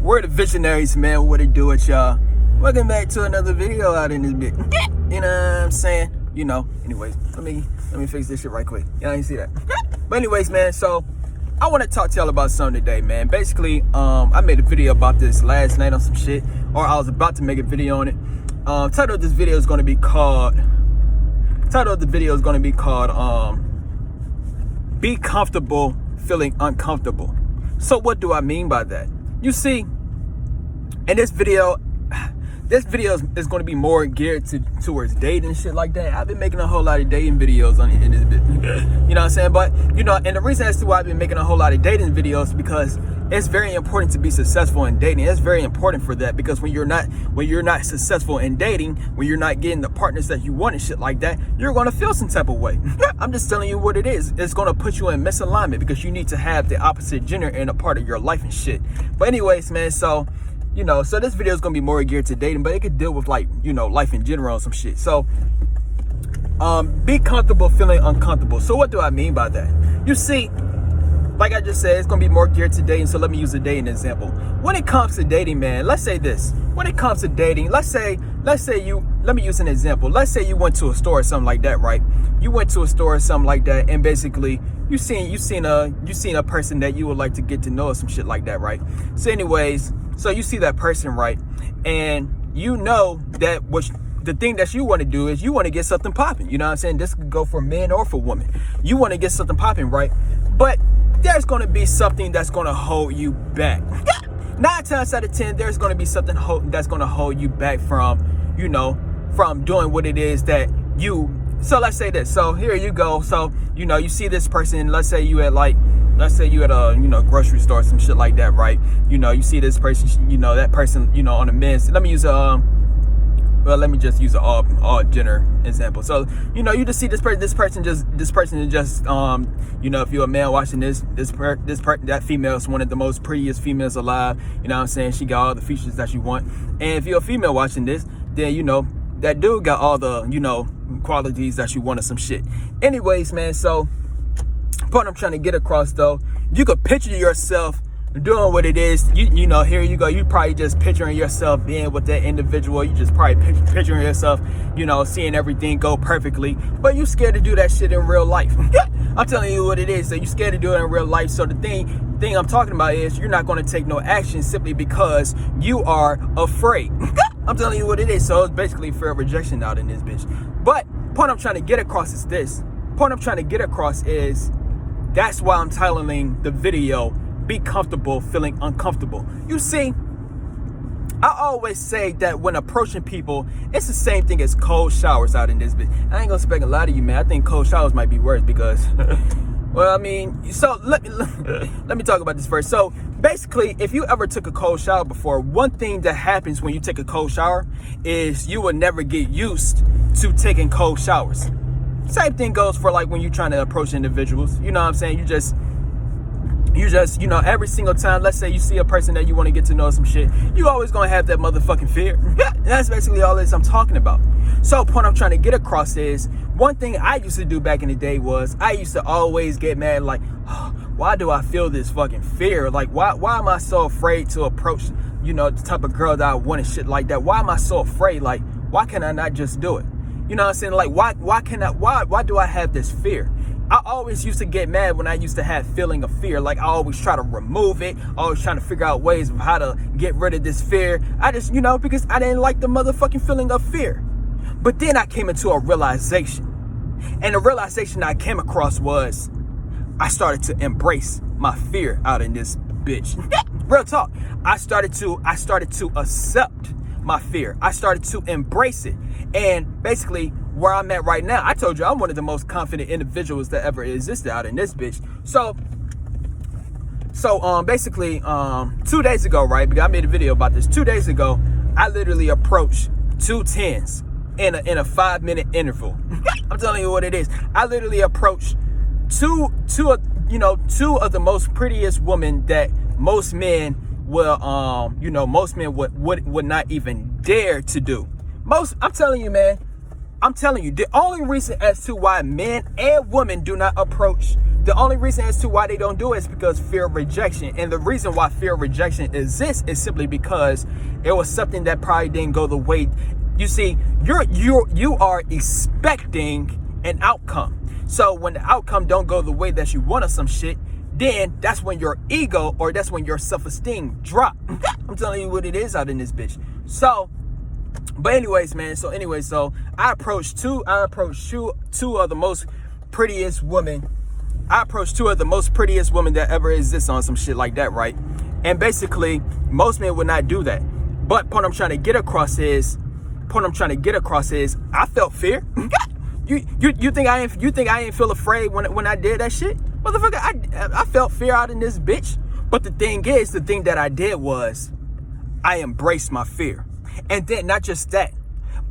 We're the visionaries, man. What it do with y'all? Welcome back to another video out in this bit. You know what I'm saying? You know. Anyways, let me fix this shit right quick. Y'all ain't see that. But anyways, man. So I want to talk to y'all about something today, man. Basically, I made a video about this last night on some shit, or I was about to make a video on it. Title of this video is going to be called. Be comfortable feeling uncomfortable. So what do I mean by that? You see, in this video is going to be more geared towards dating and shit like that. I've been making a whole lot of dating videos on in this bit. You know what I'm saying? But you know, and the reason as to why I've been making a whole lot of dating videos is because it's very important to be successful in dating. It's very important for that, because when you're not successful in dating, when you're not getting the partners that you want and shit like that, you're gonna feel some type of way. I'm just telling you what it is. It's gonna put you in misalignment because you need to have the opposite gender in a part of your life and shit. But anyways, man, so you know, so this video is gonna be more geared to dating, but it could deal with, like, you know, life in general and some shit. So be comfortable feeling uncomfortable. So what do I mean by that? You see, like I just said, it's gonna be more geared to dating. So let me use a dating example. When it comes to dating, man, let's say this. When it comes to dating, let me use an example. Let's say you went to a store or something like that, right? You went to a store or something like that, and basically you seen a person that you would like to get to know or some shit like that, right? So anyways, so you see that person, right? And you know that the thing that you want to do is you want to get something popping. You know what I'm saying? This could go for men or for women. You want to get something popping, right? But there's going to be something that's going to hold you back. 9 times out of 10, there's going to be something that's going to hold you back from, you know, from doing what it is that you. So let's say this. So here you go. So, you know, you see this person. Let's say you at a, you know, grocery store, some shit like that, right? You know, you see this person, you know, that person, you know, on the men's. Let me just use an all gender example. So, you know, you just see this person is just, you know, if you're a man watching that female is one of the most prettiest females alive. You know what I'm saying? She got all the features that you want. And if you're a female watching this, then, you know, that dude got all the, you know, qualities that you want or some shit. Anyways, man, so point I'm trying to get across, though, you could picture yourself doing what it is. You know, here you go. You probably just picturing yourself being with that individual. You just probably picturing yourself, you know, seeing everything go perfectly. But you scared to do that shit in real life. I'm telling you what it is. So you scared to do it in real life. So the thing I'm talking about is you're not going to take no action simply because you are afraid. I'm telling you what it is. So it's basically fear of rejection out in this bitch. But point I'm trying to get across is this. Point I'm trying to get across is that's why I'm titling the video "Be Comfortable Feeling Uncomfortable." You see, I always say that when approaching people, it's the same thing as cold showers out in this bitch. I ain't gonna expect a lot of you, man. I think cold showers might be worse because, well, I mean, so let me talk about this first. So basically, if you ever took a cold shower before, one thing that happens when you take a cold shower is you will never get used to taking cold showers. Same thing goes for, like, when you're trying to approach individuals. You know what I'm saying? You just, you know, every single time, let's say you see a person that you want to get to know some shit, you always gonna have that motherfucking fear. That's basically all this I'm talking about. So point I'm trying to get across is, one thing I used to do back in the day was I used to always get mad, like, oh, why do I feel this fucking fear? Like, why am I so afraid to approach, you know, the type of girl that I want and shit like that? Why am I so afraid? Like, why can I not just do it? You know what I'm saying? Like, why do I have this fear? I always used to get mad when I used to have feeling of fear. Like, I always try to remove it. Always trying to figure out ways of how to get rid of this fear. I just, you know, because I didn't like the motherfucking feeling of fear. But then I came into a realization. And the realization I came across was I started to embrace my fear out in this bitch. Real talk. I started to accept my fear. I started to embrace it. And basically, where I'm at right now, I told you I'm one of the most confident individuals that ever existed out in this bitch. So basically, 2 days ago, right? Because I made a video about this. 2 days ago, I literally approached 2 10s in a 5-minute interval. I'm telling you what it is. I literally approached two of the most prettiest women that most men will, most men would not even dare to do. I'm telling you, man. I'm telling you, the only reason as to why men and women do not approach The only reason as to why they don't do it is because fear of rejection. And the reason why fear of rejection exists is simply because it was something that probably didn't go the way. You see, you are expecting an outcome. So when the outcome don't go the way that you want or some shit, then that's when your ego, or that's when your self-esteem drop. I'm telling you what it is out in this bitch. So, but anyways, man. So I approached two of the most prettiest women. I approached two of the most prettiest women that ever exist on some shit like that, right? And basically, most men would not do that. But point I'm trying to get across is, I felt fear. You think I ain't feel afraid when I did that shit? Motherfucker, I felt fear out in this bitch. But the thing that I did was I embraced my fear. And then not just that,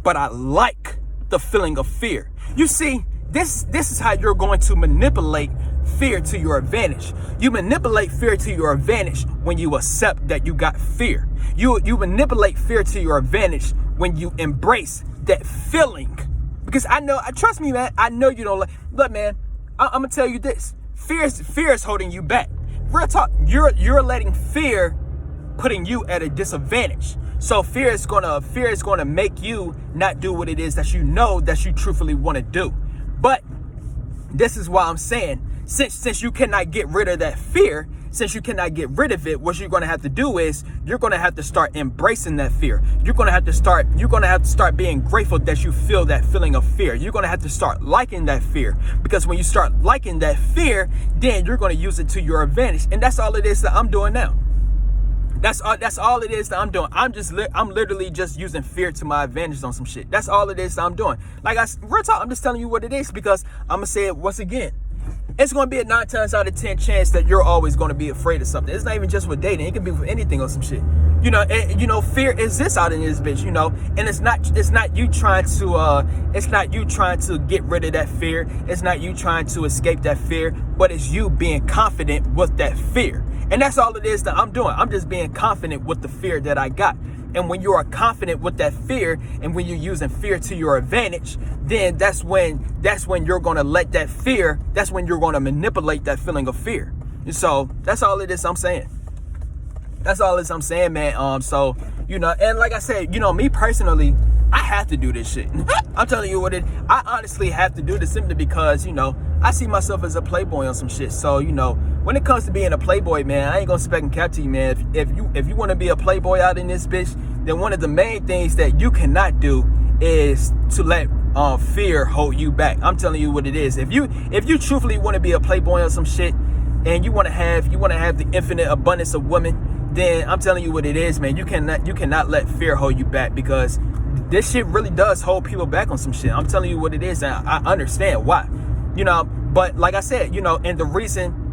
but I like the feeling of fear. You see, this is how you're going to manipulate fear to your advantage. You manipulate fear to your advantage when you accept that you got fear. You manipulate fear to your advantage when you embrace that feeling. Because trust me, man, I know you don't like. Look, man, I'm gonna tell you this: fear is holding you back. Real talk, you're letting fear putting you at a disadvantage. So fear is gonna make you not do what it is that you know that you truthfully want to do. But this is why I'm saying, since you cannot get rid of that fear, since you cannot get rid of it, what you're gonna have to do is you're gonna have to start embracing that fear. You're gonna have to start being grateful that you feel that feeling of fear. You're gonna have to start liking that fear, because when you start liking that fear, then you're gonna use it to your advantage. And that's all it is that I'm doing now. That's all it is that I'm doing. I'm literally just using fear to my advantage on some shit. That's all it is that I'm doing. Real talk, I'm just telling you what it is, because I'm gonna say it once again. It's going to be a 9 times out of 10 chance that you're always going to be afraid of something. It's not even just with dating. It can be with anything or some shit. Fear exists out in this bitch, and it's not you trying to get rid of that fear. It's not you trying to escape that fear, but it's you being confident with that fear. And that's all it is that I'm doing. I'm just being confident with the fear that I got. And when you are confident with that fear, and when you're using fear to your advantage, then that's when you're going to let that fear, that's when you're going to manipulate that feeling of fear. And so that's all it is I'm saying. That's all it is I'm saying, man. And like I said, me personally, I have to do this shit. I'm telling you I honestly have to do this simply because, I see myself as a playboy on some shit. So, when it comes to being a playboy, man, I ain't gonna spec and cap to you, man. If you want to be a playboy out in this bitch, then one of the main things that you cannot do is to let fear hold you back. I'm telling you what it is. If you truthfully want to be a playboy or some shit, and you want to have the infinite abundance of women, then I'm telling you what it is, man. You cannot let fear hold you back, because this shit really does hold people back on some shit. I'm telling you what it is, and I understand why. But like I said, and the reason,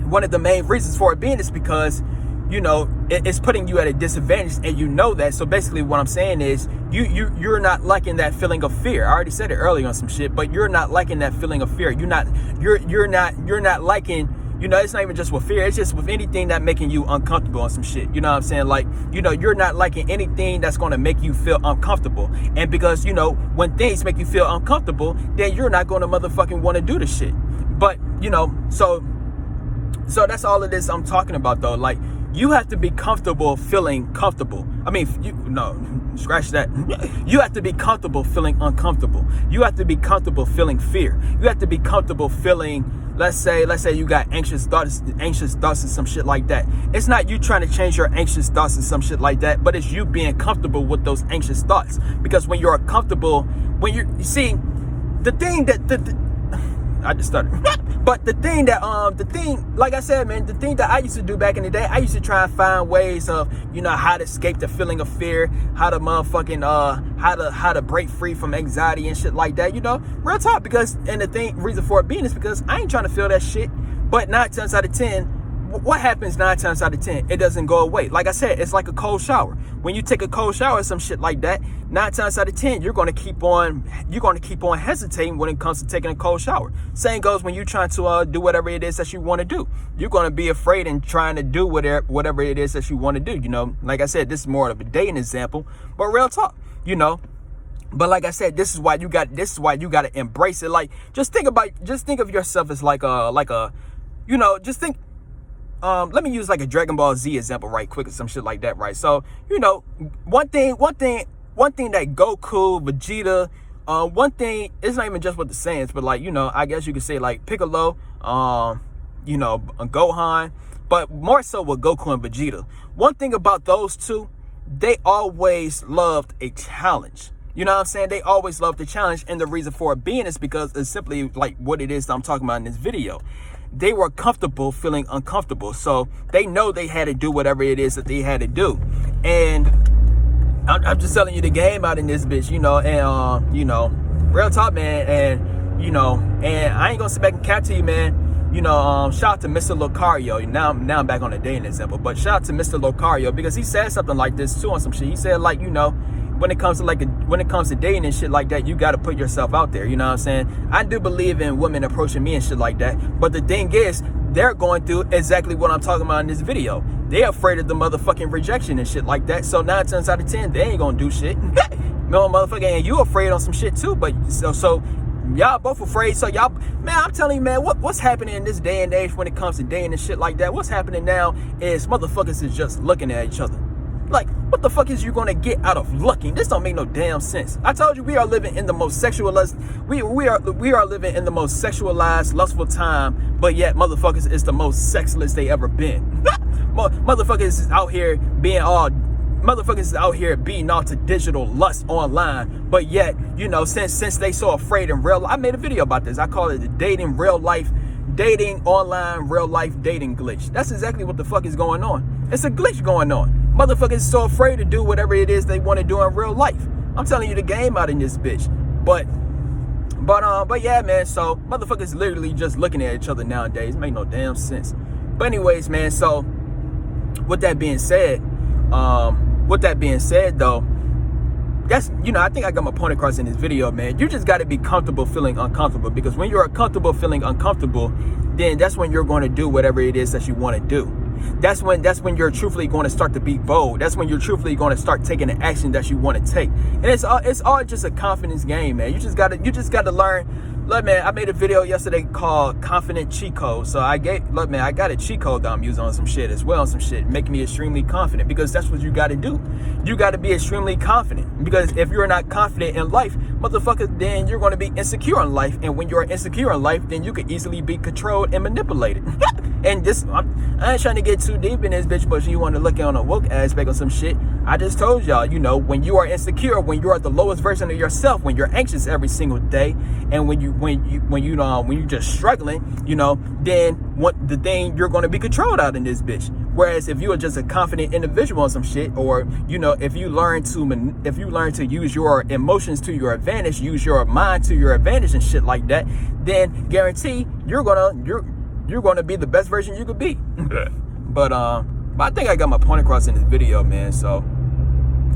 one of the main reasons for it being is because, it's putting you at a disadvantage, and you know that. So basically what I'm saying is you're not liking that feeling of fear. I already said it earlier on some shit, but you're not liking that feeling of fear. You're not liking, it's not even just with fear. It's just with anything that making you uncomfortable on some shit. You know what I'm saying? Like, you're not liking anything that's going to make you feel uncomfortable. And because, when things make you feel uncomfortable, then you're not going to motherfucking want to do the shit. But, so that's all it is I'm talking about, though. Like, you have to be comfortable feeling comfortable. I mean, scratch that. You have to be comfortable feeling uncomfortable. You have to be comfortable feeling fear. You have to be comfortable feeling, let's say you got anxious thoughts and some shit like that. It's not you trying to change your anxious thoughts and some shit like that, but it's you being comfortable with those anxious thoughts. Because when you're comfortable, you see, the thing that I just started. But the thing, like I said, man, the thing that I used to do back in the day, I used to try and find ways of, how to escape the feeling of fear, how to motherfucking, how to break free from anxiety and shit like that, real talk. Because, and the reason for it being is because I ain't trying to feel that shit. But 9 times out of 10, what happens 9 times out of 10? It doesn't go away. Like I said, it's like a cold shower. When you take a cold shower or some shit like that, 9 times out of 10, you're going to keep on hesitating when it comes to taking a cold shower. Same goes when you're trying to do whatever it is that you want to do. You're going to be afraid and trying to do whatever it is that you want to do. Like I said, this is more of a dating example, but real talk, But like I said, this is why you got to embrace it. Like, just think of yourself as like a, you know, just think. Let me use like a Dragon Ball Z example right quick or some shit like that, right? So, you know, one thing that Goku, Vegeta, one thing, it's not even just with the Saiyans, but like, you know, I guess you could say like Piccolo, you know, Gohan, but more so with Goku and Vegeta. One thing about those two, they always loved a challenge. You know what I'm saying? They always loved the challenge, and the reason for it being is because it's simply like what it is that I'm talking about in this video. They were comfortable feeling uncomfortable, so they know they had to do whatever it is that they had to do. And I'm just telling you the game out in this bitch, you know, and you know, real talk, man, and you know, and I ain't gonna sit back and cap to you, man. You know, shout out to Mr. Lucario. Now I'm back on the dating example, but shout out to Mr. Lucario because he said something like this too on some shit. He said, like, you know, when it comes to dating and shit like that, you got to put yourself out there. You know what I'm saying? I do believe in women approaching me and shit like that. But the thing is, they're going through exactly what I'm talking about in this video. They're afraid of the motherfucking rejection and shit like that. So 9 times out of 10, they ain't gonna do shit. No, motherfucker, and you afraid on some shit too. But so y'all both afraid. So y'all, man, I'm telling you, man, what's happening in this day and age when it comes to dating and shit like that? What's happening now is motherfuckers is just looking at each other. Like, what the fuck is you gonna get out of looking? This don't make no damn sense. I told you we are living in the most sexualized, we are living in the most sexualized, lustful time, but yet motherfuckers is the most sexless they ever been. Motherfuckers is out here being all, motherfuckers is out here beating off to digital lust online, but yet, you know, since they so afraid in real life, I made a video about this. I call it the dating online real life dating glitch. That's exactly what the fuck is going on. It's a glitch going on. Motherfuckers so afraid to do whatever it is they want to do in real life. I'm telling you the game out in this bitch. But yeah, man, so motherfuckers literally just looking at each other nowadays. Make no damn sense. But anyways, man, so with that being said though, that's, you know, I think I got my point across in this video, man. You just got to be comfortable feeling uncomfortable, because when you're comfortable feeling uncomfortable, then that's when you're going to do whatever it is that you want to do. That's when you're truthfully going to start to be bold. That's when you're truthfully going to start taking the action that you want to take. And it's all just a confidence game, man. You just got to learn. Look, man, I made a video yesterday called Confident Cheat Code. So I got a cheat code that I'm using on some shit as well, some shit making me extremely confident, because that's what you got to do. You got to be extremely confident, because if you're not confident in life, motherfucker, then you're going to be insecure in life. And when you're insecure in life, then you could easily be controlled and manipulated. And this, I ain't trying to get too deep in this bitch, but you want to look on a woke aspect of some shit. I just told y'all, you know, when you are insecure, when you're at the lowest version of yourself, when you're anxious every single day, and when you just struggling, you know, then the thing you're going to be controlled out in this bitch. Whereas if you are just a confident individual on some shit, or, you know, if you learn to use your emotions to your advantage, use your mind to your advantage and shit like that, then guarantee you're gonna be the best version you could be. But I think I got my point across in this video, man. So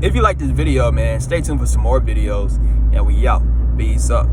if you like this video, man, stay tuned for some more videos, and we out. Peace up.